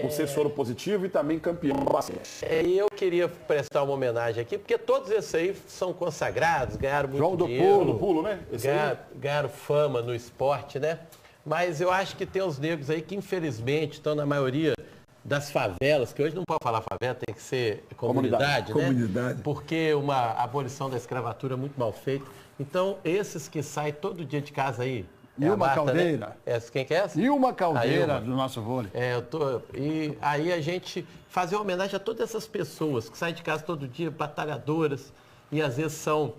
Por ser soro positivo e também campeão do basquete. E eu queria prestar uma homenagem aqui, porque todos esses aí são consagrados, ganharam muito João do dinheiro. João do Pulo, né? Esse aí. Ganharam fama no esporte, né? Mas eu acho que tem uns negros aí que, infelizmente, estão na maioria das favelas, que hoje não pode falar favela, tem que ser comunidade, né? Comunidade. Porque uma abolição da escravatura é muito mal feita. Então, esses que saem todo dia de casa aí... Nilma a Marta, Caldeira. Né? Quem que é essa? Nilma Caldeira, Nilma. do nosso vôlei. E aí a gente fazer uma homenagem a todas essas pessoas que saem de casa todo dia, batalhadoras, e às vezes são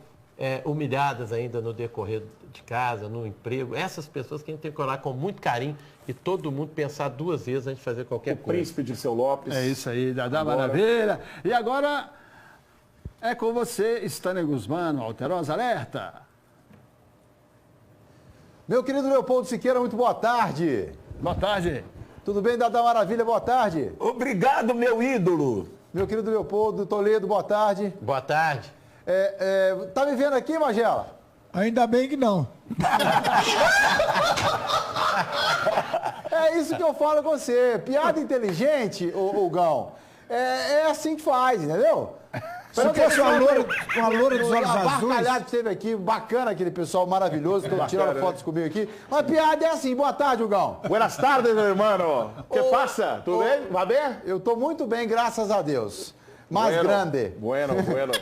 humilhadas ainda no decorrer de casa, no emprego. Essas pessoas que a gente tem que olhar com muito carinho e todo mundo pensar 2 vezes antes de fazer qualquer O coisa. príncipe Dirceu Lopes. É isso aí, Dadá Maravilha. E agora é com você, Stânia Guzmán, Alterosa Alerta. Meu querido Leopoldo Siqueira, muito boa tarde. Boa tarde. Tudo bem, Dadá Maravilha? Boa tarde. Obrigado, meu ídolo. Meu querido Leopoldo Toledo, boa tarde. Boa tarde. Tá me vendo aqui, Magela? Ainda bem que não. É isso que eu falo com você. Piada inteligente, ô Gão, é assim que faz, entendeu? Se fosse uma loura dos olhos azuis... Bacalhado que teve aqui, bacana aquele pessoal maravilhoso, que tiraram fotos comigo aqui. Mas a piada é assim. Boa tarde, Gão. Buenas tardes, meu irmão. Que passa? Tudo bem? Vai bem? Eu tô muito bem, graças a Deus. Mas grande. Bueno.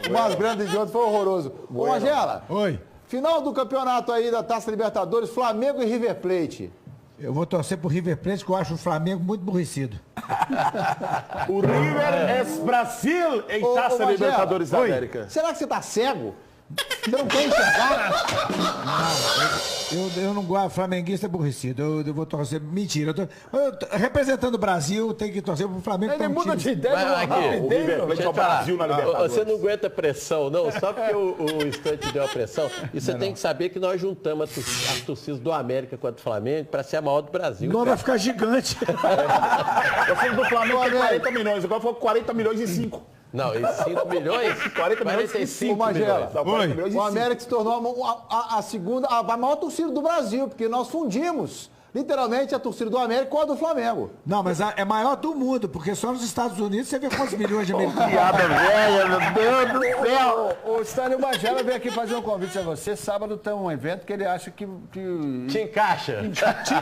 O mais grande de ontem foi horroroso. Ô, Magela. Oi. Final do campeonato aí da Taça Libertadores, Flamengo e River Plate. Eu vou torcer pro River Plate, que eu acho o Flamengo muito aborrecido. O River é Brasil em Taça Magela, Libertadores da América. Será que você tá cego? Você não quer enxergar? Eu não gosto, flamenguista é aborrecido. Eu vou torcer. Mentira. Representando o Brasil, tem que torcer pro Flamengo. Ele muda de ideia. O River Plate é o Brasil na Libertadores. Você não aguenta pressão, não. Só porque o instante deu a pressão. E você tem que saber que nós juntamos as torcidas do América contra o Flamengo para ser a maior do Brasil. Não vai ficar gigante. Eu fui do Flamengo tem 40 milhões. Agora foi 40 milhões e 5. Não, e 5 milhões? 45 Magela, milhões. o América se tornou a segunda, a maior torcida do Brasil, porque nós fundimos, literalmente, a torcida do América com a do Flamengo. Não, mas é maior do mundo, porque só nos Estados Unidos você vê quantos milhões de americanos. Piada velha, meu Deus do céu. O Stânio Magela veio aqui fazer um convite a você. Sábado tem um evento que ele acha que... Te encaixa.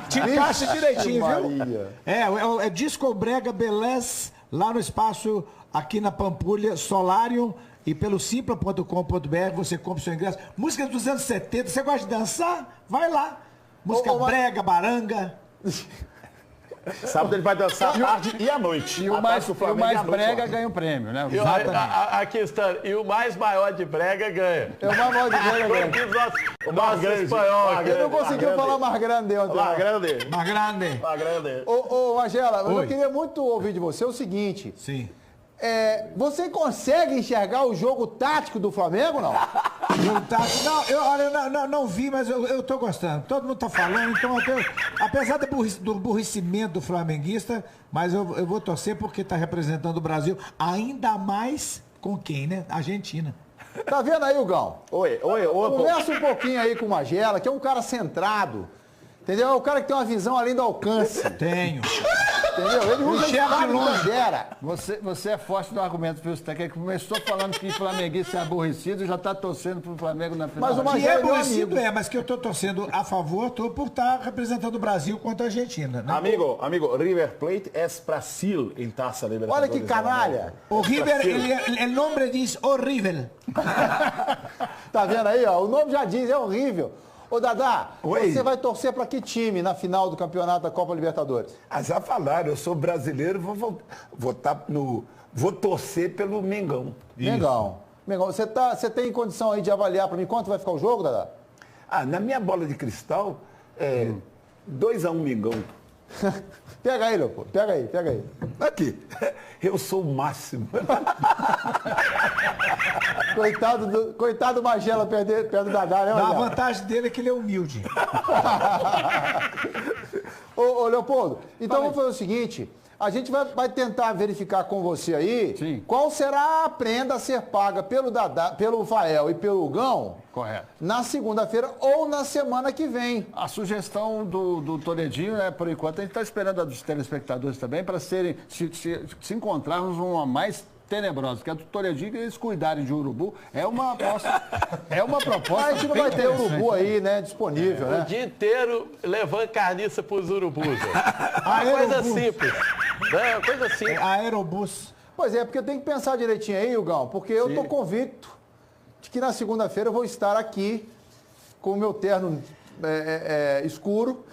Te encaixa direitinho, viu? Maria. É Disco Brega Belez, lá no espaço, aqui na Pampulha, Solarium, e pelo simpla.com.br você compra o seu ingresso. Música dos anos 70, você gosta de dançar? Vai lá. Música brega, baranga. Sábado ele vai dançar a tarde e à noite. E o mais brega ganha o prêmio, né? Aqui está. E o mais maior de brega ganha. É o mais maior de brega ganha. Nosso espanhol. Ele não conseguiu falar mais grande ontem. Mais grande. Ô, Magela, mas eu queria muito ouvir de você o seguinte. Sim. Você consegue enxergar o jogo tático do Flamengo, não? Não vi, mas eu tô gostando. Todo mundo tá falando, então apesar do burricimento do flamenguista, mas eu vou torcer porque tá representando o Brasil, ainda mais com quem, né? Argentina. Tá vendo aí, Hugão? Oi. Conversa um pouquinho aí com o Magela, que é um cara centrado. Entendeu? É o cara que tem uma visão além do alcance. Tenho. Entendeu? Ele usa de longe. Você é forte no argumento, viu? Você começou falando que flamenguista é aborrecido e já está torcendo pro Flamengo na final. Mas o Que é aborrecido mas que eu tô torcendo a favor, por estar representando o Brasil contra a Argentina. Né? Amigo, River Plate é Brasil em Taça Libertadores. Olha que canalha. O River, o nome diz horrível. Tá vendo aí, ó? O nome já diz, é horrível. Ô, Dadá, você vai torcer para que time na final do campeonato da Copa Libertadores? Já falaram, eu sou brasileiro, vou torcer pelo Mengão. Mengão. Você tem condição aí de avaliar para mim quanto vai ficar o jogo, Dadá? Na minha bola de cristal, 2-1 Mengão. Pega aí, Leopoldo. Pega aí. Aqui. Eu sou o máximo. Coitado do Magela perto do Dadá, né, A vantagem dele é que ele é humilde. Ô, Leopoldo, então vamos fazer o seguinte. A gente vai tentar verificar com você aí qual será a prenda a ser paga pelo Dadá, pelo Fael e pelo Hugão. Correto. Na segunda-feira ou na semana que vem. A sugestão do Toledinho, né, por enquanto, a gente está esperando a dos telespectadores também para se encontrarmos uma mais tenebrosa, que é do Toledinho, que eles cuidarem de urubu. É uma proposta. A gente não vai ter urubu aí, né, disponível, né? O dia inteiro levando carniça para os urubus. Coisa simples. Né? Coisa simples. Aerobus. Pois é, porque tem que pensar direitinho aí, Hugão, porque eu tô convicto de que na segunda-feira eu vou estar aqui com o meu terno escuro,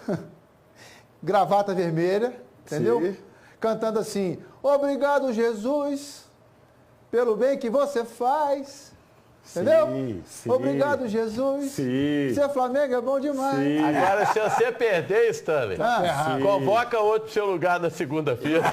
gravata vermelha, entendeu? Sim. Cantando assim, obrigado, Jesus, pelo bem que você faz. Entendeu? Sim. Obrigado, Jesus. Sim. Ser Flamengo é bom demais. Sim. Agora, se você perder, Stanley, convoca outro pro seu lugar na segunda-feira.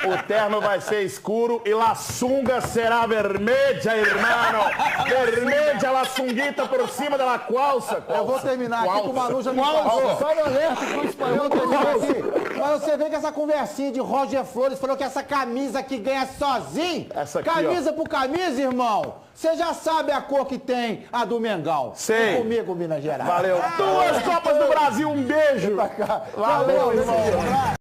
O terno vai ser escuro e la sunga será vermelha, irmão. Vermelha, la sunguita por cima da calça. Eu vou terminar aqui com o Manu já me falou. Só no alerta que o espanhol termina aqui. Mas você vê que essa conversinha de Roger Flores falou que essa camisa aqui ganha sozinho. Essa aqui, camisa por camisa, irmão. Você já sabe a cor que tem a do Mengão. Sei. Vem comigo, Minas Gerais. Valeu. 2 Copas do Brasil, um beijo. Valeu, irmão.